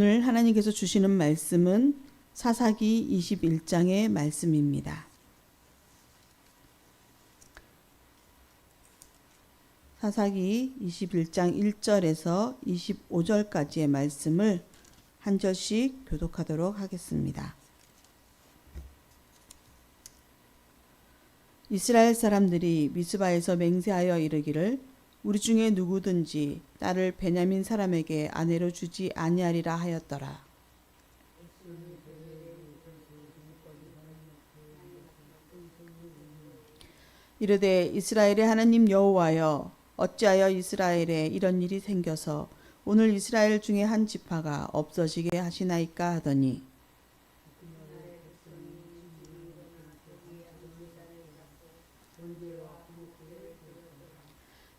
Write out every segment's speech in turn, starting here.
오늘 하나님께서 주시는 말씀은 사사기 21장의 말씀입니다. 사사기 21장 1절에서 25절까지의 말씀을 한 절씩 교독하도록 하겠습니다. 이스라엘 사람들이 미스바에서 맹세하여 이르기를 우리 중에 누구든지 딸을 베냐민 사람에게 아내로 주지 아니하리라 하였더라. 이르되 이스라엘의 하나님 여호와여, 어찌하여 이스라엘에 이런 일이 생겨서 오늘 이스라엘 중에 한 지파가 없어지게 하시나이까 하더니,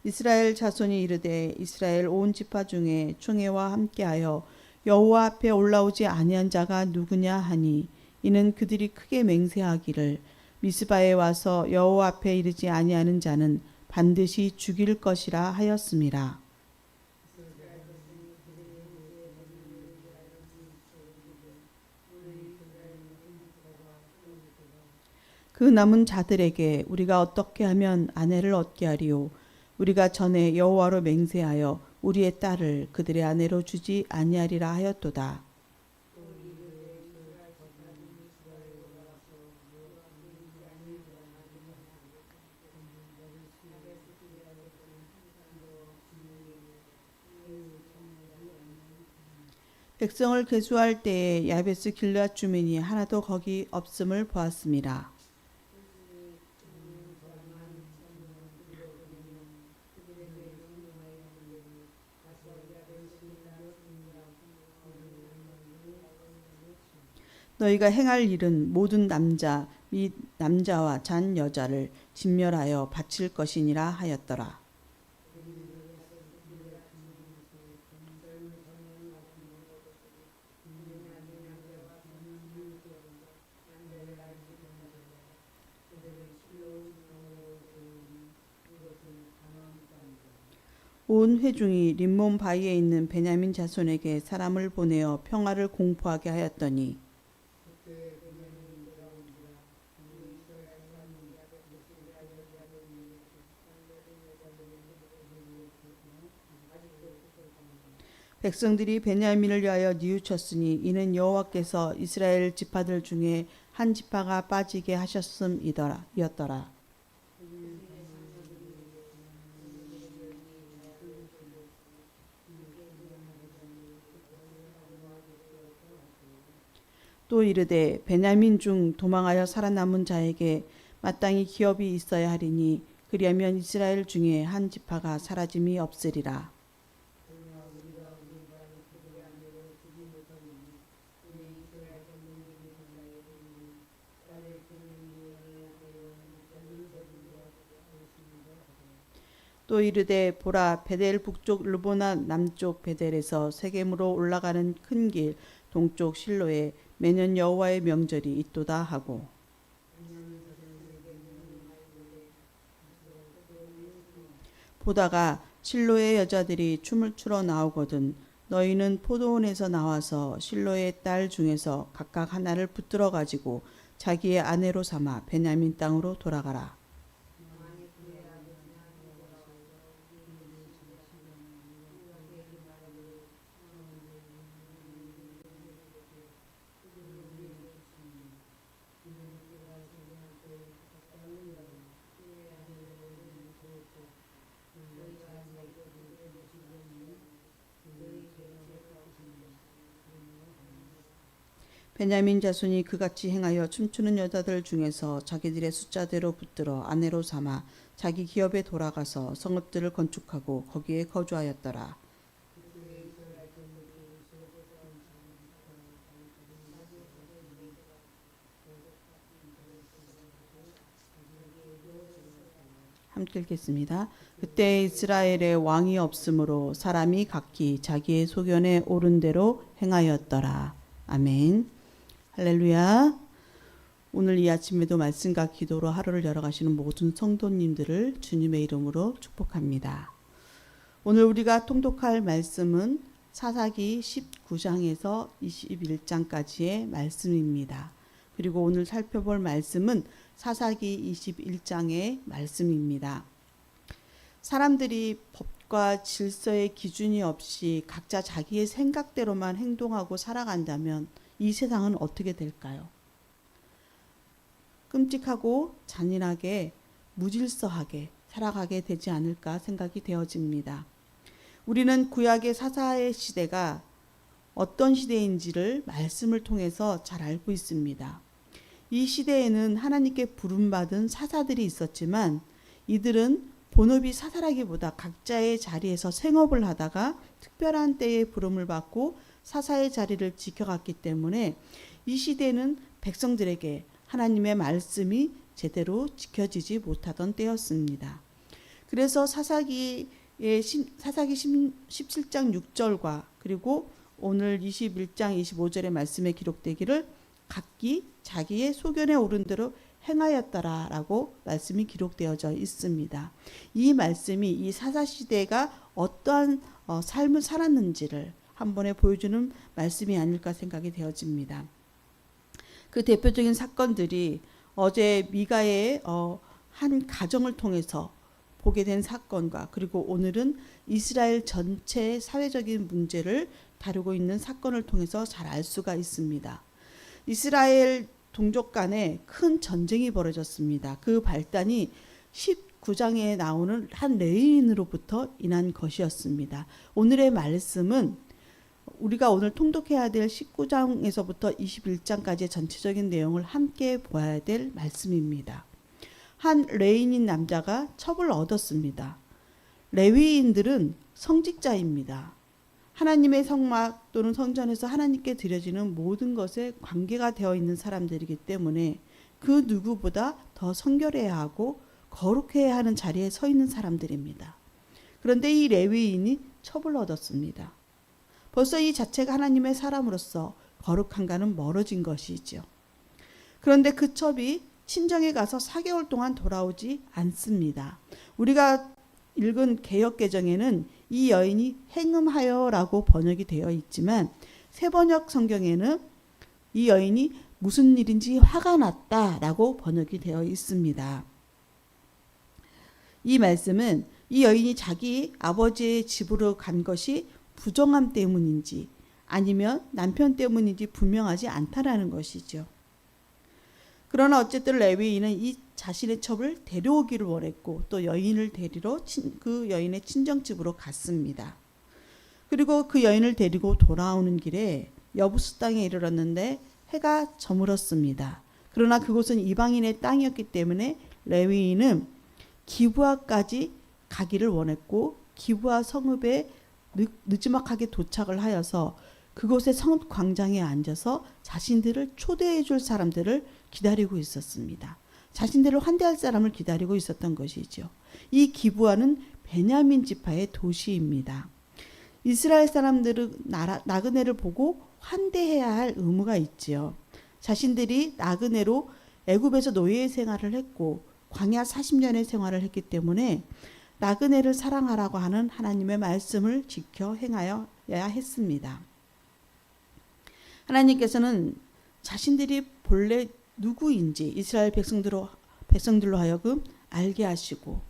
이스라엘 자손이 이르되 이스라엘 온 지파 중에 총회와 함께하여 여호와 앞에 올라오지 아니한 자가 누구냐 하니, 이는 그들이 크게 맹세하기를 미스바에 와서 여호와 앞에 이르지 아니하는 자는 반드시 죽일 것이라 하였음이라. 그 남은 자들에게 우리가 어떻게 하면 아내를 얻게 하리요? 우리가 전에 여호와로 맹세하여 우리의 딸을 그들의 아내로 주지 아니하리라 하였도다. 백성을 계수할 때에 야베스 길앗 주민이 하나도 거기 없음을 보았습니다. 너희가 행할 일은 모든 남자 및 남자와 잔 여자를 진멸하여 바칠 것이니라 하였더라. 온 회중이 림몬 바위에 있는 베냐민 자손에게 사람을 보내어 평화를 공포하게 하였더니, 백성들이 베냐민을 위하여 뉘우쳤으니 이는 여호와께서 이스라엘 지파들 중에 한 지파가 빠지게 하셨음이었더라. 또 이르되 베냐민 중 도망하여 살아남은 자에게 마땅히 기업이 있어야 하리니 그리하면 이스라엘 중에 한 지파가 사라짐이 없으리라. 또 이르되 보라, 베델 북쪽 르보나 남쪽 베델에서 세겜으로 올라가는 큰 길 동쪽 실로에 매년 여호와의 명절이 있도다 하고, 보다가 실로의 여자들이 춤을 추러 나오거든 너희는 포도원에서 나와서 실로의 딸 중에서 각각 하나를 붙들어 가지고 자기의 아내로 삼아 베냐민 땅으로 돌아가라. 베냐민 자손이 그같이 행하여 춤추는 여자들 중에서 자기들의 숫자대로 붙들어 아내로 삼아 자기 기업에 돌아가서 성읍들을 건축하고 거기에 거주하였더라. 함께 읽겠습니다. 그때 이스라엘에 왕이 없으므로 사람이 각기 자기의 소견에 옳은 대로 행하였더라. 아멘. 할렐루야. 오늘 이 아침에도 말씀과 기도로 하루를 열어가시는 모든 성도님들을 주님의 이름으로 축복합니다. 오늘 우리가 통독할 말씀은 사사기 19장에서 21장까지의 말씀입니다. 그리고 오늘 살펴볼 말씀은 사사기 21장의 말씀입니다. 사람들이 법과 질서의 기준이 없이 각자 자기의 생각대로만 행동하고 살아간다면 이 세상은 어떻게 될까요? 끔찍하고 잔인하게 무질서하게 살아가게 되지 않을까 생각이 되어집니다. 우리는 구약의 사사의 시대가 어떤 시대인지를 말씀을 통해서 잘 알고 있습니다. 이 시대에는 하나님께 부름받은 사사들이 있었지만 이들은 본업이 사사라기보다 각자의 자리에서 생업을 하다가 특별한 때에 부름을 받고 사사의 자리를 지켜갔기 때문에 이 시대는 백성들에게 하나님의 말씀이 제대로 지켜지지 못하던 때였습니다. 그래서 사사기 17장 6절과 그리고 오늘 21장 25절의 말씀에 기록되기를 각기 자기의 소견에 오른 대로 행하였더라라고 말씀이 기록되어져 있습니다. 이 말씀이 이 사사시대가 어떠한 삶을 살았는지를 한 번에 보여주는 말씀이 아닐까 생각이 되어집니다. 그 대표적인 사건들이 어제 미가의 한 가정을 통해서 보게 된 사건과 그리고 오늘은 이스라엘 전체의 사회적인 문제를 다루고 있는 사건을 통해서 잘 알 수가 있습니다. 이스라엘 동족 간에 큰 전쟁이 벌어졌습니다. 그 발단이 19장에 나오는 한 레위인으로부터 인한 것이었습니다. 오늘의 말씀은 우리가 오늘 통독해야 될 19장에서부터 21장까지의 전체적인 내용을 함께 보아야 될 말씀입니다. 한 레위인 남자가 첩을 얻었습니다. 레위인들은 성직자입니다. 하나님의 성막 또는 성전에서 하나님께 드려지는 모든 것에 관계가 되어 있는 사람들이기 때문에 그 누구보다 더 성결해야 하고 거룩해야 하는 자리에 서 있는 사람들입니다. 그런데 이 레위인이 첩을 얻었습니다. 벌써 이 자체가 하나님의 사람으로서 거룩한가는 멀어진 것이죠. 그런데 그 첩이 친정에 가서 4개월 동안 돌아오지 않습니다. 우리가 읽은 개역개정에는 이 여인이 행음하여라고 번역이 되어 있지만 새번역 성경에는 이 여인이 무슨 일인지 화가 났다라고 번역이 되어 있습니다. 이 말씀은 이 여인이 자기 아버지의 집으로 간 것이 부정함 때문인지 아니면 남편 때문인지 분명하지 않다라는 것이죠. 그러나 어쨌든 레위인은 이 자신의 첩을 데려오기를 원했고 또 여인을 데리러 그 여인의 친정집으로 갔습니다. 그리고 그 여인을 데리고 돌아오는 길에 여부스 땅에 이르렀는데 해가 저물었습니다. 그러나 그곳은 이방인의 땅이었기 때문에 레위인은 기브아까지 가기를 원했고 기브아 성읍에 늦지막하게 도착을 하여서 그곳의 성읍 광장에 앉아서 자신들을 초대해 줄 사람들을 기다리고 있었습니다. 자신들을 환대할 사람을 기다리고 있었던 것이죠. 이 기브아는 베냐민 지파의 도시입니다. 이스라엘 사람들은 나그네를 보고 환대해야 할 의무가 있지요. 자신들이 나그네로 애굽에서 노예 생활을 했고 광야 40년의 생활을 했기 때문에 나그네를 사랑하라고 하는 하나님의 말씀을 지켜 행하여야 했습니다. 하나님께서는 자신들이 본래 누구인지 이스라엘 백성들로 하여금 알게 하시고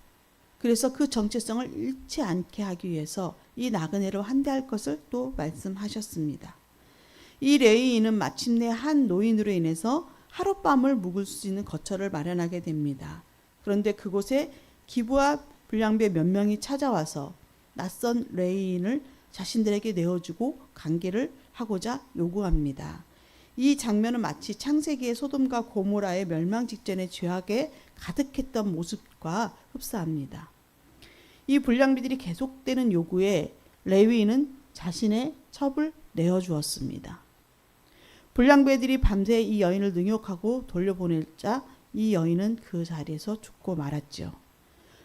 그래서 그 정체성을 잃지 않게 하기 위해서 이 나그네를 환대할 것을 또 말씀하셨습니다. 이 레위인은 마침내 한 노인으로 인해서 하룻밤을 묵을 수 있는 거처를 마련하게 됩니다. 그런데 그곳에 기브아 불량배 몇 명이 찾아와서 낯선 레위인을 자신들에게 내어주고 관계를 하고자 요구합니다. 이 장면은 마치 창세기의 소돔과 고모라의 멸망 직전의 죄악에 가득했던 모습과 흡사합니다. 이 불량배들이 계속되는 요구에 레위인은 자신의 첩을 내어주었습니다. 불량배들이 밤새 이 여인을 능욕하고 돌려보내자 이 여인은 그 자리에서 죽고 말았죠.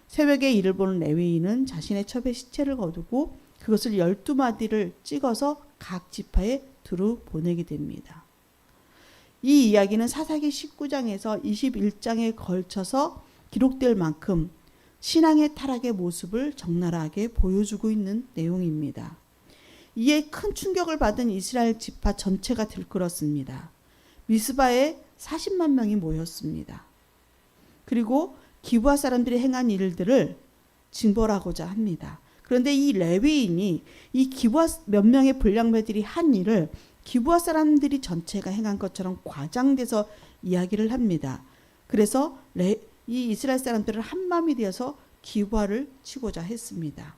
새벽에 이를 보는 레위인은 자신의 첩의 시체를 거두고 그것을 12마디를 찍어서 각 지파에 두루 보내게 됩니다. 이 이야기는 사사기 19장에서 21장에 걸쳐서 기록될 만큼 신앙의 타락의 모습을 적나라하게 보여주고 있는 내용입니다. 이에 큰 충격을 받은 이스라엘 지파 전체가 들끓었습니다. 미스바에 40만 명이 모였습니다. 그리고 기브아 사람들이 행한 일들을 징벌하고자 합니다. 그런데 이 레위인이 이 기브아 몇 명의 불량배들이 한 일을 기브아 사람들이 전체가 행한 것처럼 과장돼서 이야기를 합니다. 그래서 이 이스라엘 사람들은 한마음이 되어서 기브아를 치고자 했습니다.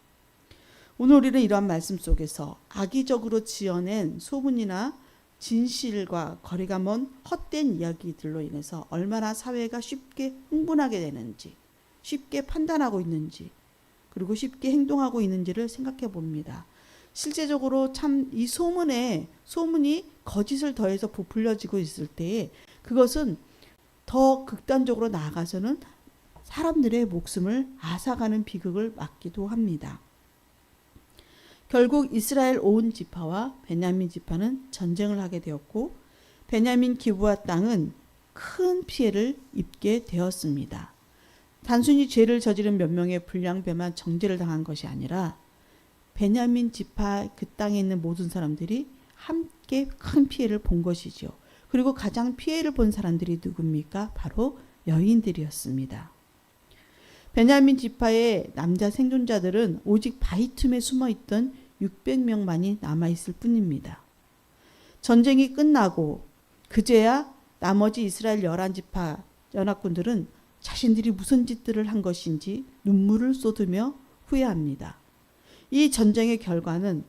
오늘 우리는 이러한 말씀 속에서 악의적으로 지어낸 소문이나 진실과 거리가 먼 헛된 이야기들로 인해서 얼마나 사회가 쉽게 흥분하게 되는지, 쉽게 판단하고 있는지, 그리고 쉽게 행동하고 있는지를 생각해 봅니다. 실제적으로 참 이 소문이 거짓을 더해서 부풀려지고 있을 때에 그것은 더 극단적으로 나아가서는 사람들의 목숨을 앗아가는 비극을 맞기도 합니다. 결국 이스라엘 온 지파와 베냐민 지파는 전쟁을 하게 되었고 베냐민 기브아 땅은 큰 피해를 입게 되었습니다. 단순히 죄를 저지른 몇 명의 불량배만 정죄를 당한 것이 아니라 베냐민 지파 그 땅에 있는 모든 사람들이 함께 큰 피해를 본 것이죠. 그리고 가장 피해를 본 사람들이 누굽니까? 바로 여인들이었습니다. 베냐민 지파의 남자 생존자들은 오직 바위 틈에 숨어 있던 600명만이 남아있을 뿐입니다. 전쟁이 끝나고 그제야 나머지 이스라엘 11지파 연합군들은 자신들이 무슨 짓들을 한 것인지 눈물을 쏟으며 후회합니다. 이 전쟁의 결과는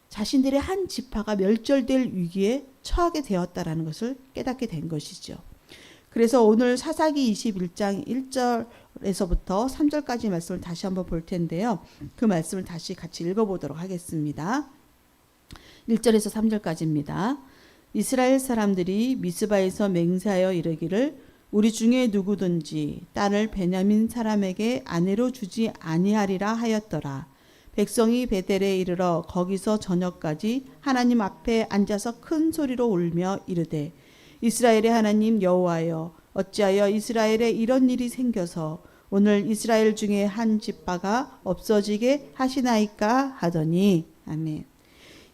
자신들의 한 지파가 멸절될 위기에 처하게 되었다라는 것을 깨닫게 된 것이죠. 그래서 오늘 사사기 21장 1절에서부터 3절까지 말씀을 다시 한번 볼 텐데요. 그 말씀을 다시 같이 읽어보도록 하겠습니다. 1절에서 3절까지입니다. 이스라엘 사람들이 미스바에서 맹세하여 이르기를 우리 중에 누구든지 딸을 베냐민 사람에게 아내로 주지 아니하리라 하였더라. 백성이 베델에 이르러 거기서 저녁까지 하나님 앞에 앉아서 큰 소리로 울며 이르되 이스라엘의 하나님 여호와여 어찌하여 이스라엘에 이런 일이 생겨서 오늘 이스라엘 중에 한 지파가 없어지게 하시나이까 하더니 아멘.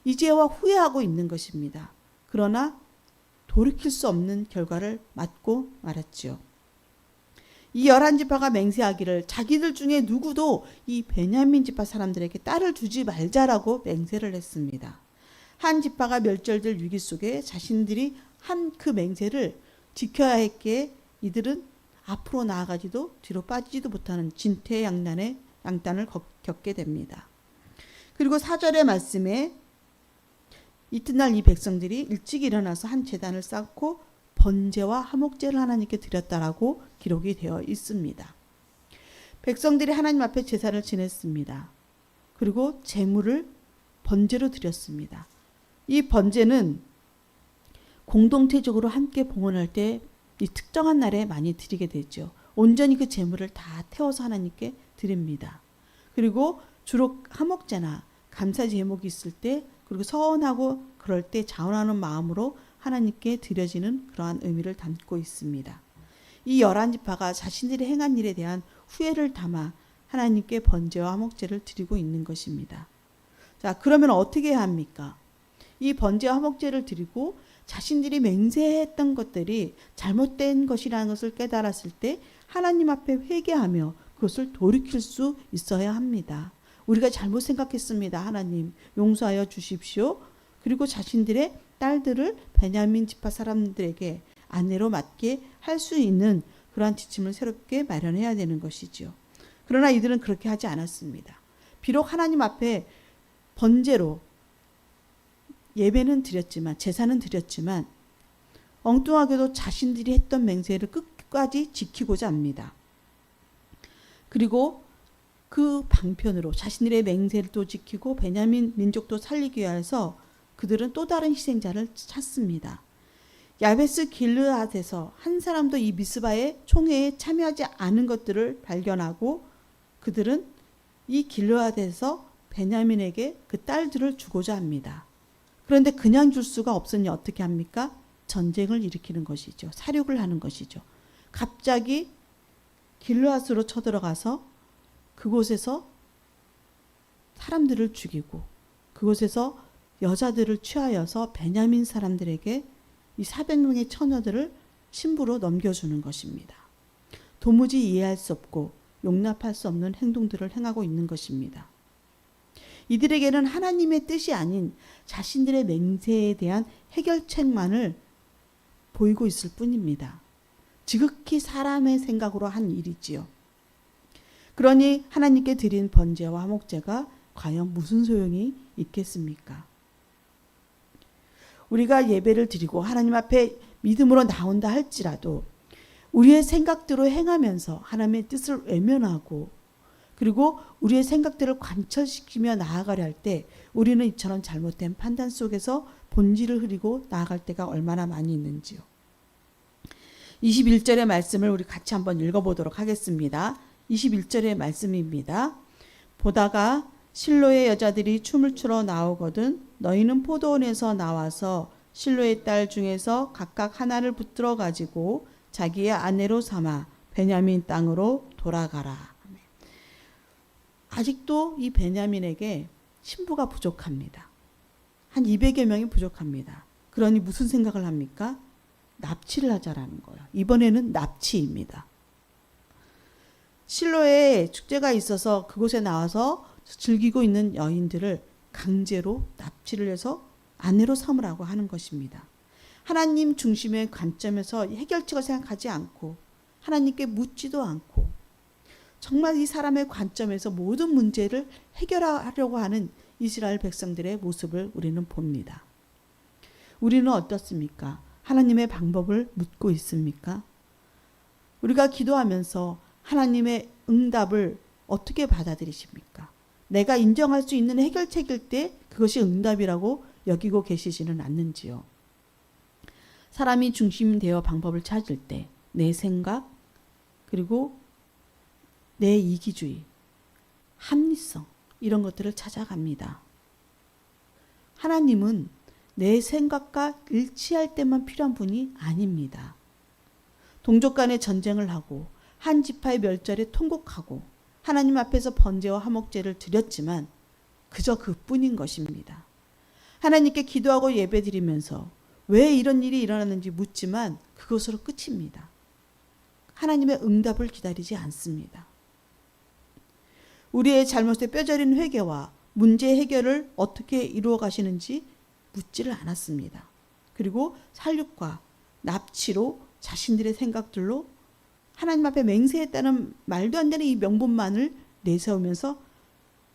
이제와 후회하고 있는 것입니다. 그러나 돌이킬 수 없는 결과를 맞고 말았지요. 이 11지파가 맹세하기를 자기들 중에 누구도 이 베냐민 지파 사람들에게 딸을 주지 말자라고 맹세를 했습니다. 한 지파가 멸절될 위기 속에 자신들이 한 그 맹세를 지켜야 했기에 이들은 앞으로 나아가지도 뒤로 빠지지도 못하는 진퇴양난을 겪게 됩니다. 그리고 4절의 말씀에 이튿날 이 백성들이 일찍 일어나서 한 제단을 쌓고 번제와 화목제를 하나님께 드렸다라고 기록이 되어 있습니다. 백성들이 하나님 앞에 제사를 지냈습니다. 그리고 제물을 번제로 드렸습니다. 이 번제는 공동체적으로 함께 봉헌할 때 이 특정한 날에 많이 드리게 되죠. 온전히 그 제물을 다 태워서 하나님께 드립니다. 그리고 주로 화목제나 감사 제목이 있을 때 그리고 서원하고 그럴 때 자원하는 마음으로 하나님께 드려지는 그러한 의미를 담고 있습니다. 이 11지파가 자신들이 행한 일에 대한 후회를 담아 하나님께 번제와 화목제를 드리고 있는 것입니다. 자, 그러면 어떻게 해야 합니까? 이 번제와 화목제를 드리고 자신들이 맹세했던 것들이 잘못된 것이라는 것을 깨달았을 때 하나님 앞에 회개하며 그것을 돌이킬 수 있어야 합니다. 우리가 잘못 생각했습니다. 하나님 용서하여 주십시오. 그리고 자신들의 딸들을 베냐민 지파 사람들에게 아내로 맡게 할 수 있는 그러한 지침을 새롭게 마련해야 되는 것이지요. 그러나 이들은 그렇게 하지 않았습니다. 비록 하나님 앞에 번제로 예배는 드렸지만 제사는 드렸지만 엉뚱하게도 자신들이 했던 맹세를 끝까지 지키고자 합니다. 그리고 그 방편으로 자신들의 맹세를 또 지키고 베냐민 민족도 살리기 위해서 그들은 또 다른 희생자를 찾습니다. 야베스 길르앗에서 한 사람도 이 미스바의 총회에 참여하지 않은 것들을 발견하고 그들은 이 길르앗에서 베냐민에게 그 딸들을 주고자 합니다. 그런데 그냥 줄 수가 없으니 어떻게 합니까? 전쟁을 일으키는 것이죠. 사륙을 하는 것이죠. 갑자기 길르앗으로 쳐들어가서 그곳에서 사람들을 죽이고 그곳에서 여자들을 취하여서 베냐민 사람들에게 이 400명의 처녀들을 신부로 넘겨주는 것입니다. 도무지 이해할 수 없고 용납할 수 없는 행동들을 행하고 있는 것입니다. 이들에게는 하나님의 뜻이 아닌 자신들의 맹세에 대한 해결책만을 보이고 있을 뿐입니다. 지극히 사람의 생각으로 한 일이지요. 그러니 하나님께 드린 번제와 화목제가 과연 무슨 소용이 있겠습니까? 우리가 예배를 드리고 하나님 앞에 믿음으로 나온다 할지라도 우리의 생각대로 행하면서 하나님의 뜻을 외면하고 그리고 우리의 생각들을 관철시키며 나아가려 할 때 우리는 이처럼 잘못된 판단 속에서 본질을 흐리고 나아갈 때가 얼마나 많이 있는지요. 21절의 말씀을 우리 같이 한번 읽어보도록 하겠습니다. 21절의 말씀입니다. 보다가 실로의 여자들이 춤을 추러 나오거든 너희는 포도원에서 나와서 실로의 딸 중에서 각각 하나를 붙들어 가지고 자기의 아내로 삼아 베냐민 땅으로 돌아가라. 아직도 이 베냐민에게 신부가 부족합니다. 한 200여 명이 부족합니다. 그러니 무슨 생각을 합니까? 납치를 하자라는 거예요. 이번에는 납치입니다. 실로에 축제가 있어서 그곳에 나와서 즐기고 있는 여인들을 강제로 납치를 해서 아내로 삼으라고 하는 것입니다. 하나님 중심의 관점에서 해결책을 생각하지 않고 하나님께 묻지도 않고 정말 이 사람의 관점에서 모든 문제를 해결하려고 하는 이스라엘 백성들의 모습을 우리는 봅니다. 우리는 어떻습니까? 하나님의 방법을 묻고 있습니까? 우리가 기도하면서 하나님의 응답을 어떻게 받아들이십니까? 내가 인정할 수 있는 해결책일 때 그것이 응답이라고 여기고 계시지는 않는지요. 사람이 중심되어 방법을 찾을 때 내 생각 그리고 내 이기주의, 합리성 이런 것들을 찾아갑니다. 하나님은 내 생각과 일치할 때만 필요한 분이 아닙니다. 동족 간의 전쟁을 하고 한 지파의 멸절에 통곡하고 하나님 앞에서 번제와 화목제를 드렸지만 그저 그뿐인 것입니다. 하나님께 기도하고 예배드리면서 왜 이런 일이 일어났는지 묻지만 그것으로 끝입니다. 하나님의 응답을 기다리지 않습니다. 우리의 잘못에 뼈저린 회개와 문제 해결을 어떻게 이루어 가시는지 묻지를 않았습니다. 그리고 살육과 납치로 자신들의 생각들로 하나님 앞에 맹세했다는 말도 안 되는 이 명분만을 내세우면서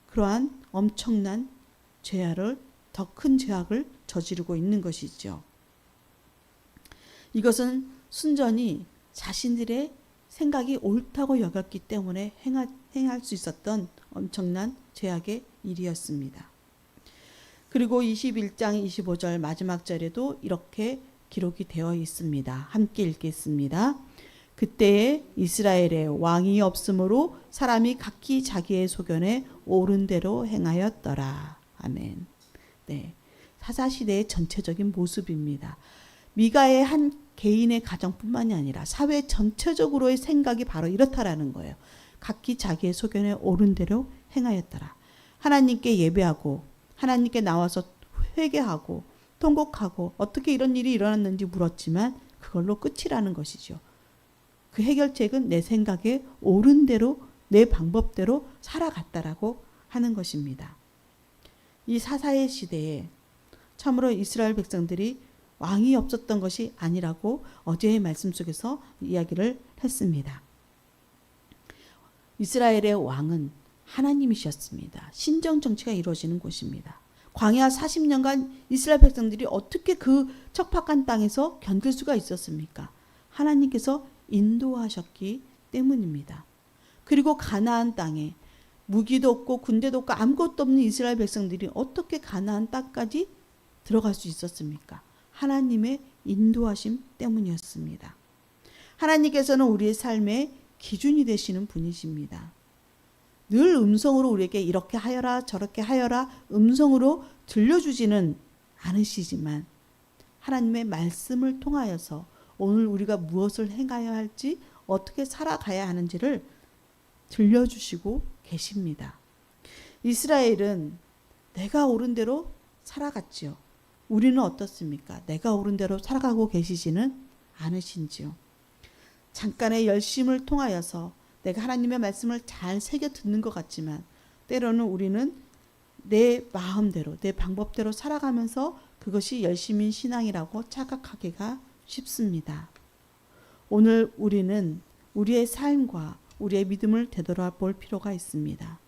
그러한 엄청난 죄악을 더 큰 죄악을 저지르고 있는 것이죠. 이것은 순전히 자신들의 생각이 옳다고 여겼기 때문에 행할 수 있었던 엄청난 죄악의 일이었습니다. 그리고 21장 25절 마지막 절에도 이렇게 기록이 되어 있습니다. 함께 읽겠습니다. 그때에 이스라엘에 왕이 없으므로 사람이 각기 자기의 소견에 옳은 대로 행하였더라. 아멘. 네, 사사시대의 전체적인 모습입니다. 미가의 한 개인의 가정뿐만이 아니라 사회 전체적으로의 생각이 바로 이렇다라는 거예요. 각기 자기의 소견에 옳은 대로 행하였더라. 하나님께 예배하고 하나님께 나와서 회개하고 통곡하고 어떻게 이런 일이 일어났는지 물었지만 그걸로 끝이라는 것이죠. 그 해결책은 내 생각에 옳은 대로 내 방법대로 살아갔다라고 하는 것입니다. 이 사사의 시대에 참으로 이스라엘 백성들이 왕이 없었던 것이 아니라고 어제의 말씀 속에서 이야기를 했습니다. 이스라엘의 왕은 하나님이셨습니다. 신정 정치가 이루어지는 곳입니다. 광야 40년간 이스라엘 백성들이 어떻게 그 척박한 땅에서 견딜 수가 있었습니까? 하나님께서 인도하셨기 때문입니다. 그리고 가나안 땅에 무기도 없고 군대도 없고 아무것도 없는 이스라엘 백성들이 어떻게 가나안 땅까지 들어갈 수 있었습니까? 하나님의 인도하심 때문이었습니다. 하나님께서는 우리의 삶의 기준이 되시는 분이십니다. 늘 음성으로 우리에게 이렇게 하여라 저렇게 하여라 음성으로 들려주지는 않으시지만 하나님의 말씀을 통하여서 오늘 우리가 무엇을 행하여야 할지 어떻게 살아가야 하는지를 들려주시고 계십니다. 이스라엘은 내가 옳은 대로 살아갔지요. 우리는 어떻습니까? 내가 옳은 대로 살아가고 계시지는 않으신지요. 잠깐의 열심을 통하여서 내가 하나님의 말씀을 잘 새겨 듣는 것 같지만 때로는 우리는 내 마음대로 내 방법대로 살아가면서 그것이 열심인 신앙이라고 착각하기가 쉽습니다. 오늘 우리는 우리의 삶과 우리의 믿음을 되돌아볼 필요가 있습니다.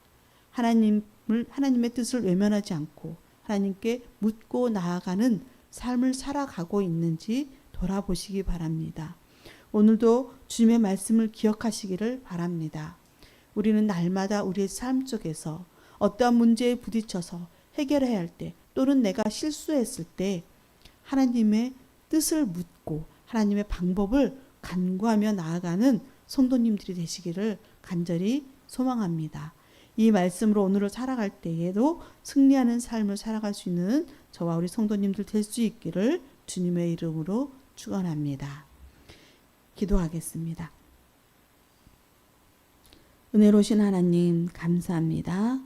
하나님의 뜻을 외면하지 않고 하나님께 묻고 나아가는 삶을 살아가고 있는지 돌아보시기 바랍니다. 오늘도 주님의 말씀을 기억하시기를 바랍니다. 우리는 날마다 우리의 삶 속에서 어떠한 문제에 부딪혀서 해결해야 할 때 또는 내가 실수했을 때 하나님의 뜻을 묻고 하나님의 방법을 간구하며 나아가는 성도님들이 되시기를 간절히 소망합니다. 이 말씀으로 오늘을 살아갈 때에도 승리하는 삶을 살아갈 수 있는 저와 우리 성도님들 될 수 있기를 주님의 이름으로 축원합니다. 기도하겠습니다. 은혜로우신 하나님 감사합니다.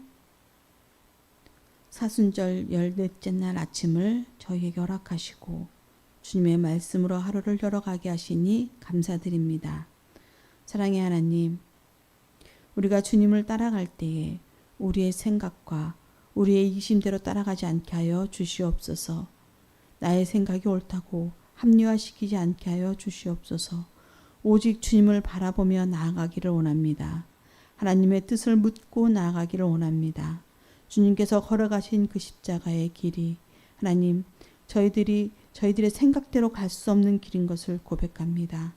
사순절 14째 날 아침을 저희에게 허락하시고 주님의 말씀으로 하루를 열어가게 하시니 감사드립니다. 사랑의 하나님, 우리가 주님을 따라갈 때에 우리의 생각과 우리의 이심대로 따라가지 않게 하여 주시옵소서. 나의 생각이 옳다고 합리화시키지 않게 하여 주시옵소서. 오직 주님을 바라보며 나아가기를 원합니다. 하나님의 뜻을 묻고 나아가기를 원합니다. 주님께서 걸어가신 그 십자가의 길이 하나님 저희들의 생각대로 갈 수 없는 길인 것을 고백합니다.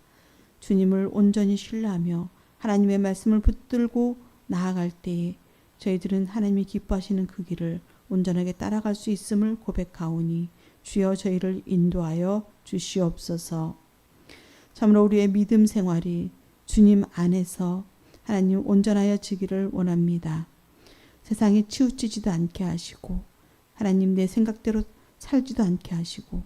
주님을 온전히 신뢰하며 하나님의 말씀을 붙들고 나아갈 때에 저희들은 하나님이 기뻐하시는 그 길을 온전하게 따라갈 수 있음을 고백하오니 주여 저희를 인도하여 주시옵소서. 참으로 우리의 믿음 생활이 주님 안에서 하나님 온전하여지기를 원합니다. 세상에 치우치지도 않게 하시고 하나님 내 생각대로 살지도 않게 하시고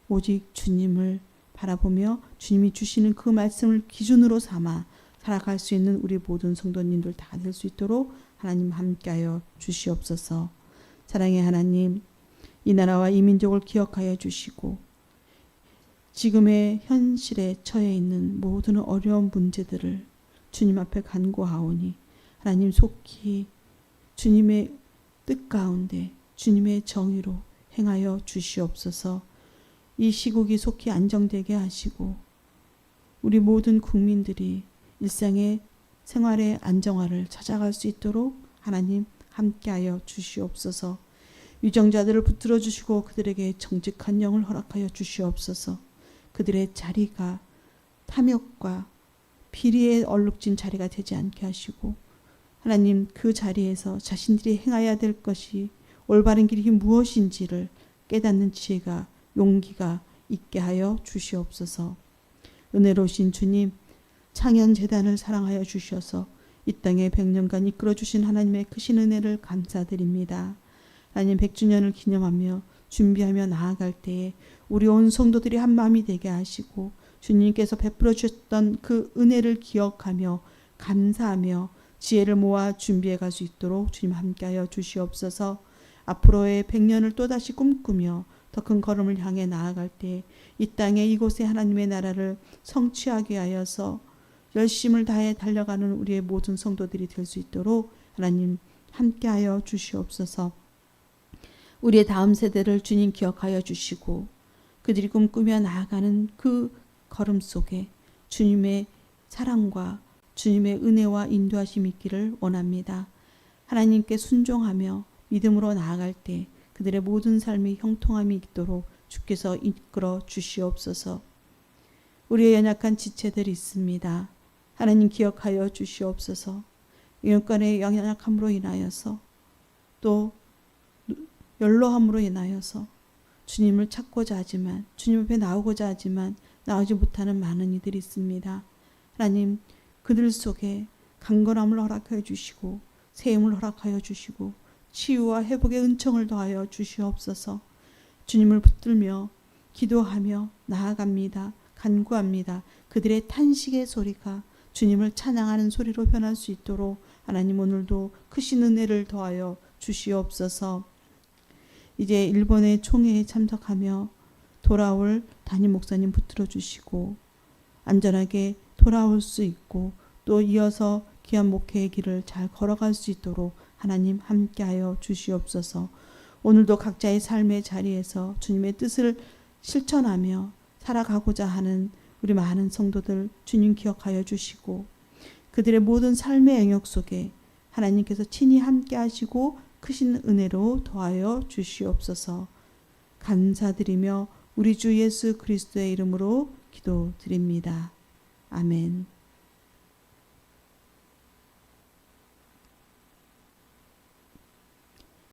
오직 주님을 바라보며 주님이 주시는 그 말씀을 기준으로 삼아 살아갈 수 있는 우리 모든 성도님들 다 될 수 있도록 하나님 함께하여 주시옵소서. 사랑의 하나님, 이 나라와 이 민족을 기억하여 주시고 지금의 현실에 처해 있는 모든 어려운 문제들을 주님 앞에 간구하오니 하나님 속히 주님의 뜻 가운데 주님의 정의로 행하여 주시옵소서. 이 시국이 속히 안정되게 하시고 우리 모든 국민들이 일상의 생활의 안정화를 찾아갈 수 있도록 하나님 함께하여 주시옵소서. 유정자들을 붙들어 주시고 그들에게 정직한 영을 허락하여 주시옵소서. 그들의 자리가 탐욕과 비리에 얼룩진 자리가 되지 않게 하시고 하나님 그 자리에서 자신들이 행해야 될 것이 올바른 길이 무엇인지를 깨닫는 지혜가 용기가 있게 하여 주시옵소서. 은혜로우신 주님, 창현재단을 사랑하여 주셔서 이 땅에 100년간 이끌어 주신 하나님의 크신 은혜를 감사드립니다. 하나님 100주년을 기념하며 준비하며 나아갈 때에 우리 온 성도들이 한 마음이 되게 하시고 주님께서 베풀어 주셨던 그 은혜를 기억하며 감사하며 지혜를 모아 준비해 갈 수 있도록 주님 함께하여 주시옵소서. 앞으로의 100년을 또다시 꿈꾸며 더 큰 걸음을 향해 나아갈 때 이 땅에 이곳에 하나님의 나라를 성취하게 하여서 열심을 다해 달려가는 우리의 모든 성도들이 될 수 있도록 하나님 함께하여 주시옵소서. 우리의 다음 세대를 주님 기억하여 주시고 그들이 꿈꾸며 나아가는 그 걸음 속에 주님의 사랑과 주님의 은혜와 인도하심이 있기를 원합니다. 하나님께 순종하며 믿음으로 나아갈 때 그들의 모든 삶이 형통함이 있도록 주께서 이끌어 주시옵소서. 우리의 연약한 지체들이 있습니다. 하나님 기억하여 주시옵소서. 영육간의 연약함으로 인하여서 또 연로함으로 인하여서 주님을 찾고자 하지만 주님 앞에 나오고자 하지만 나오지 못하는 많은 이들이 있습니다. 하나님 그들 속에 강건함을 허락하여 주시고 세임을 허락하여 주시고 치유와 회복의 은총을 더하여 주시옵소서. 주님을 붙들며 기도하며 나아갑니다. 간구합니다. 그들의 탄식의 소리가 주님을 찬양하는 소리로 변할 수 있도록 하나님 오늘도 크신 은혜를 더하여 주시옵소서. 이제 일본의 총회에 참석하며 돌아올 담임 목사님 붙들어 주시고 안전하게 돌아올 수 있고 또 이어서 귀한 목회의 길을 잘 걸어갈 수 있도록 하나님 함께하여 주시옵소서. 오늘도 각자의 삶의 자리에서 주님의 뜻을 실천하며 살아가고자 하는 우리 많은 성도들 주님 기억하여 주시고 그들의 모든 삶의 영역 속에 하나님께서 친히 함께 하시고 크신 은혜로 더하여 주시옵소서. 감사드리며 우리 주 예수 그리스도의 이름으로 기도드립니다. 아멘.